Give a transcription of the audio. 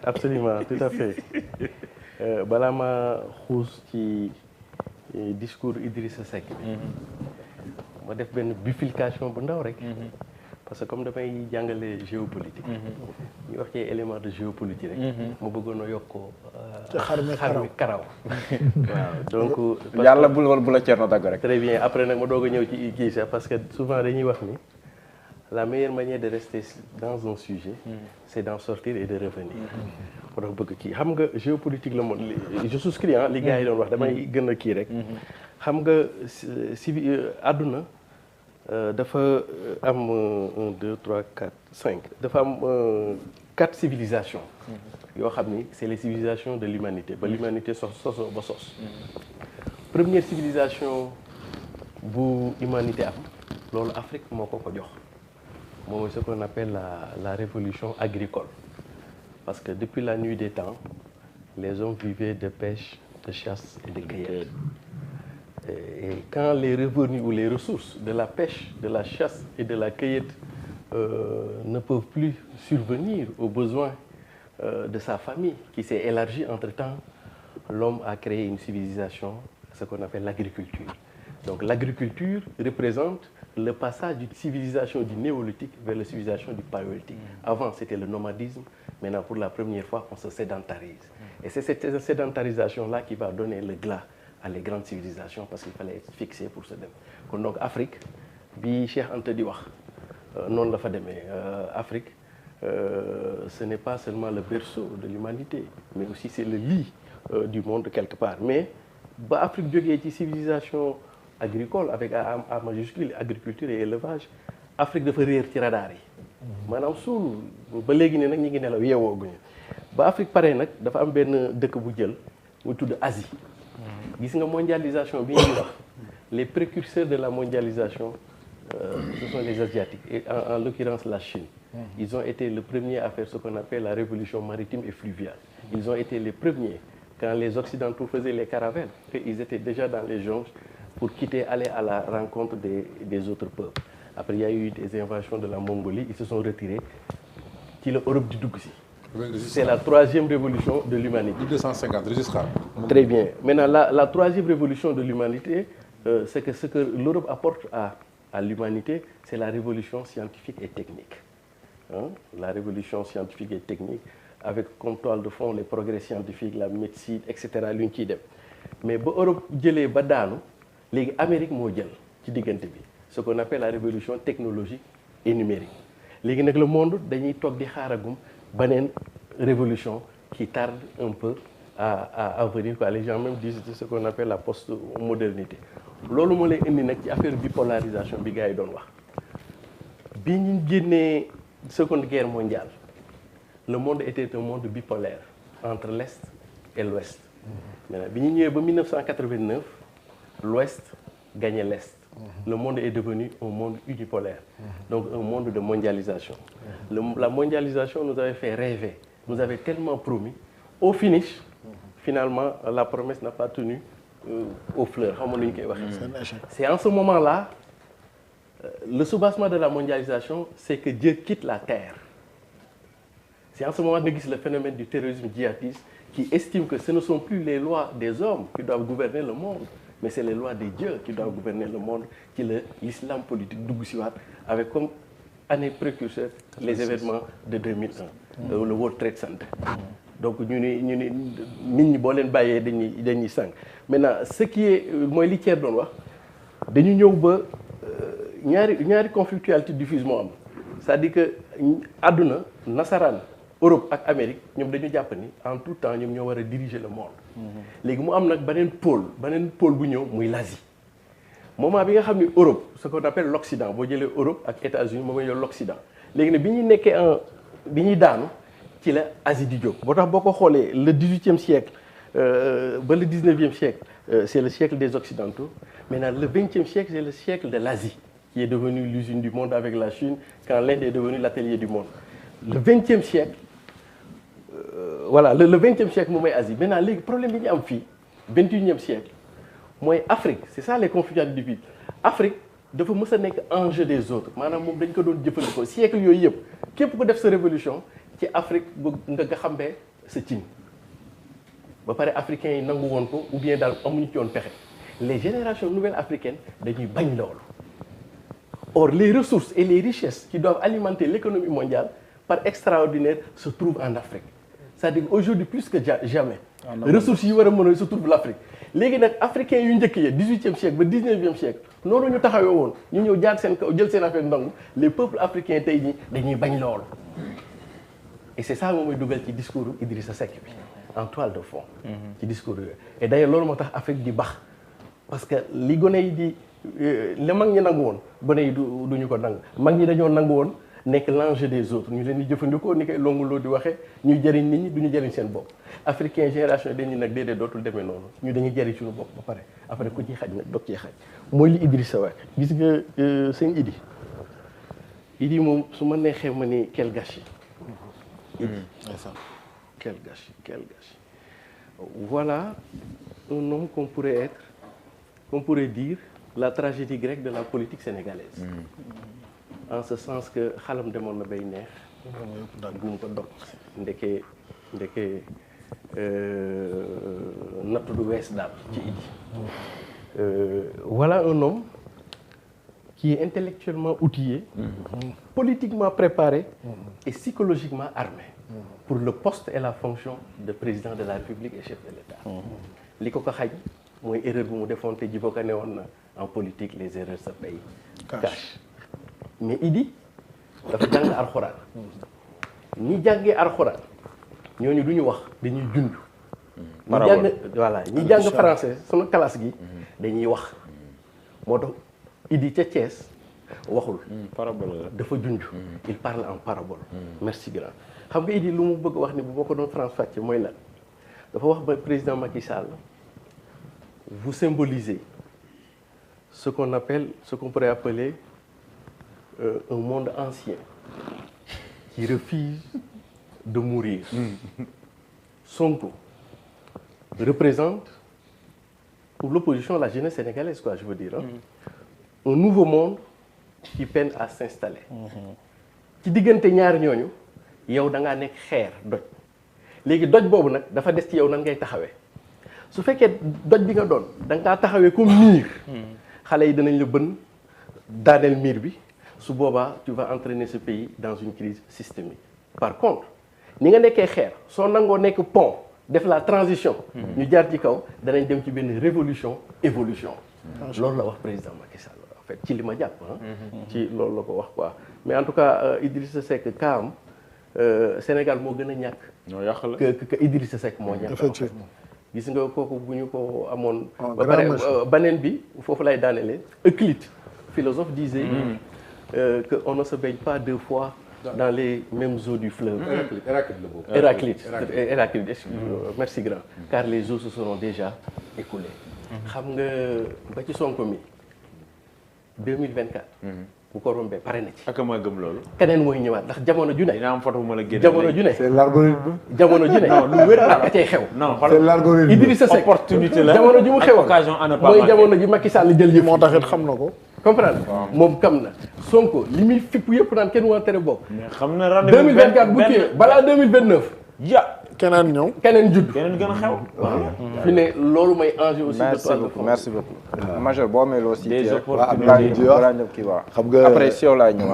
absolument tout à fait balaa ma xuus ci discours Idrissa Seck bi ma def benn bifurcation bu ndaw rek parce que comme damay jàngale géopolitique ñu wax ci élément de géopolitique rek ma bëggoon a yokk ko xar mi karaw waaw donc yàlla bu la Thierno dagg rek très bien après nag ma doog a ñëw ci kii sax parce que souvent dañuy wax ni la meilleure manière de rester dans un sujet c'est d'en sortir et de revenir moo tax bëgg kii xam nga géopolitique la moom je souscris li gars yi doon wax damay gën a kii rek xam nga si àdduna dafa am 1 2 3 4 5 dafa am 4 civilisations yoo xam ni c'est les civilisations de l'humanité ba l'humanité soso ba sos première civilisation bu humanité am loolu Afrique moo ko jox moom mooy ce qu'on appelle la révolution agricole parce que depuis la nuit des temps les hommes vivaient de pêche, de chasse et de cueillette. Et quand les revenus ou les ressources de la pêche, de la chasse et de la cueillette ne peuvent plus survenir aux besoins de sa famille qui s'est élargie entre-temps, l'homme a créé une civilisation, ce qu'on appelle l'agriculture. Donc l'agriculture représente le passage d'une civilisation du néolithique vers la civilisation du paléolithique. Avant, c'était le nomadisme. Maintenant, pour la première fois, on se sédentarise. Et c'est cette sédentarisation-là qui va donner le glas à les grandes civilisations parce qu'il fallait être fixé pour se dem. Donc Afrique, bi Cheikh Anta di wax noonu la fa demee Afrique ce n'est pas seulement le berceau de l'humanité mais aussi c'est le lit du monde quelque part. Mais ba Afrique jógee ci civilisation agricole avec A majuscule agriculture et élevage Afrique dafa réer ci radar yi maanaam suul ba léegi ne nag ñi ngi nelaw yeewooguñu ba Afrique pare nag dafa am benn dëkk bu jël mu tudd Asie gis nga mondialisation bi ñuy wax les précurseurs de la mondialisation ce sont les Asiatiques et en l'occurrence la Chine ils ont été les premiers à faire ce qu'on appelle la révolution maritime et fluviale ils ont été les premiers quand les Occidentaux faisaient les caravelles ils étaient déjà dans les jonques pour aller à la rencontre des autres peuples. Après, il y a eu des invasions de la Mongolie, ils se sont retirés. Ci la Europe di dugg si. C'est la troisième révolution de l'humanité. 1250, registre. Très bien. Maintenant, la troisième révolution de l'humanité, c'est que ce que l'Europe apporte à l'humanité, c'est la révolution scientifique et technique. La révolution scientifique et technique, avec comme toile de fond les progrès scientifiques, la médecine, etc. lu ñu ciy dem. Mais ba Europe jëlee ba daanu. léegi Amérique moo jël ci diggante bi ce qu'on appelle la révolution technologique et numérique léegi nag le monde dañuy toog di xaaragum beneen révolution qui tarde un peu à venir quoi les gens même disent ce qu'on appelle la post-modernité loolu moo lay indi nag ci affaire bipolarisation bi gars yi doon wax bi ñu génnee seconde guerre mondiale le monde était un monde bipolaire entre l'Est et l'Ouest maintenant bi ñu ñëwee ba 1989 l'Ouest gagnait l'Est. Le monde est devenu un monde unipolaire. Donc un monde de mondialisation. La mondialisation nous avait fait rêver. Nous avait tellement promis. Au finish, finalement, la promesse n'a pas tenu aux fleurs. C'est en ce moment-là, le soubassement de la mondialisation, c'est que Dieu quitte la terre. C'est en ce moment que nous avons le phénomène du terrorisme djihadiste qui estime que ce ne sont plus les lois des hommes qui doivent gouverner le monde. Mais c'est les lois des dieux qui doivent gouverner le monde ci l'islam politique dugg si waat avec comme année précurseur les événements de 2001 le World Trade Center donc ñu ni nit ñi boo leen bàyyee dañuy sànq maintenant ce qui est mooy li Thierno doon wax dañu ñëw ba ñaari conflictualité diffuse moo am c'est-à-dire que àdduna nasaraan Europe ak Amérique ñoom dañu jàpp ni en tout temps ñoom ñoo war a diriger le monde léegi mu am nag beneen pôle bu ñëw muy l'Asie moment bi nga xam ni Europe ce qu'on appelle l'Occident boo jëlee Europe ak États-Unis moom mooy l'Occident léegi nag bi ñuy nekkee bi ñuy daanu ci la Asie di jóg boo tax boo ko xoolee le 18e siècle ba le 19e siècle c'est le siècle des Occidentaux maintenant le 20e siècle c'est le siècle de l'Asie qui est devenue l'usine du monde avec la Chine quand l'Inde est devenue l'atelier du monde le 20e siècle voilà le 20e siècle moom mooy Asie maintenant léegi problème bi ñu am fii 21e siècle mooy Afrique c'est ça les conflits difficiles Afrique dafa mës a nekk enjeu des autres maanaam moom dañ ko doon jëfandikoo siècle yooyu yëpp képp ko def sa révolution ci Afrique nga xambee sa cin ba pare africains yi nangu woon ko ou bien daal amuñu ci woon pexe les générations nouvelles africaines dañuy bañ loolu. Or les ressources et les richesses qui doivent alimenter l'économie mondiale par extraordinaire se trouvent en Afrique c'est-à-dire aujourd'hui plus que jamais ressources yi war a mën a se trouve l'Afrique léegi nag africains yu njëkk yi 18e siècle ba 19e siècle noonu ñu taxawee woon ñu ñëw jaar seen kaw jël seen affaire ndangu les peuples africains tey jii dañuy bañ loolu et c'est ça moom mooy dugal ci discours Idrissa Seck bi en toile de fond ci discours yooyu et d'ailleurs loolu moo tax Afrique di bax parce que li gone yi di li mag ñi nangu woon gone yi duñu ko nangu mag ñi dañoo nangu woon nekk l'enjeu des autres ñu leen di jëfandikoo ni koy longuloo di waxee ñuy jëriñ nit ñi duñu jëriñ seen bopp africain génération yi dañuy nag déedéet dootul demee noonu ñu dañuy jëriñ suñu bopp ba pare après ku ciy xaj nag doog ciy xaj mooy li Idrissa wax gis nga sëñ Idi moom su ma neexee ma ni quel gâchis quel gâchis voilà un homme qu'on pourrait dire la tragédie grecque de la politique sénégalaise en ce sens que xalam demoon na bay neex buum ko dog ndeke nattu du wees daal ci Idi voilà un homme qui est intellectuellement outillé politiquement préparé et psychologiquement armé pour le poste et la fonction de président de la République et chef de l'État li ko xañ mooy erreur bu mu defoon te ji ko ne woon na en politique les erreurs se payent cash mais Idi dafa jàng alxuraan ñi jàngee alxuraan ñooñu du ñu wax dañuy jund ñi jàng voilà ñi jàng français sunu classe gi dañuy wax moo tax Idi ca Thiès waxul parabole dafa junj il parle en parabole merci grand xam nga Idi lu mu bëgg wax ni bu ma ko doon transfàcce mooy lan dafa wax ba président Macky Sall vous symbolisez ce qu'on pourrait appeler un monde ancien qui refuse de mourir. Sonko représente pour l'opposition la jeunesse sénégalaise quoi je veux dire un nouveau monde qui peine à s'installer. ci diggante ñaar ñooñu yow da ngaa nekk xeer doj léegi doj boobu nag dafa des ci yow nan ngay taxawee su fekkee doj bi nga doon da nga taxawee comme miir xale yi dinañ la bën daaneel miir bi su boobaa tu vas entraîner ce pays dans une crise systémique par contre ni nga nekkee xeer soo nangoo nekk pont def la transition ñu jaar ci kaw danañ dem ci benn révolution évolution loolu la wax président Macky Sall en fait ci li ma jàpp ci loolu la ko wax quoi mais en tout cas Idrissa Seck kaam Sénégal moo gën a ñàkk ñoo yàq la que Idrissa Seck moo ñàkk effectivement gis nga kooku bu ñu ko amoon ba pare baneen bi foofu lay daanelee Euclide philosophe disait que on ne se baigne pas deux fois dans les mêmes eaux du fleuve. Héraclite merci grand car les eaux se seront déjà écoulées. xam nga ba ci Sonko mi 2024. bu ko rombee pare na ci. ak ma gëm loolu. keneen mooy ñëwaat ndax jamono ju ne. dina am photo bu ma la génne. jamono ju ne c'est l'algorithme. jamono ju ne. non lu wér la ak cay xew. non c'est l'algorithme. Idrissa Seck opportunité la jamono ji mu xewoon occasion à ne pas mooy jamono ji Macky Sall jël yëf. moo taxit xam na ko. comprendre moom kam na Sonko li muy fipp yëpp naan kenn waa tere bokk. mais xam na rendez-vous 2024 bu kii balaa 2029. ya keneen ñëw. keneen judd. keneen gën a xew. waaw fi ne loolu mooy enjeu aussi. merci beaucoup major boo amee loo si des kii rek waa opportunités Abdoulaye Diop kii waa xam nga après si yow laay ñëwaat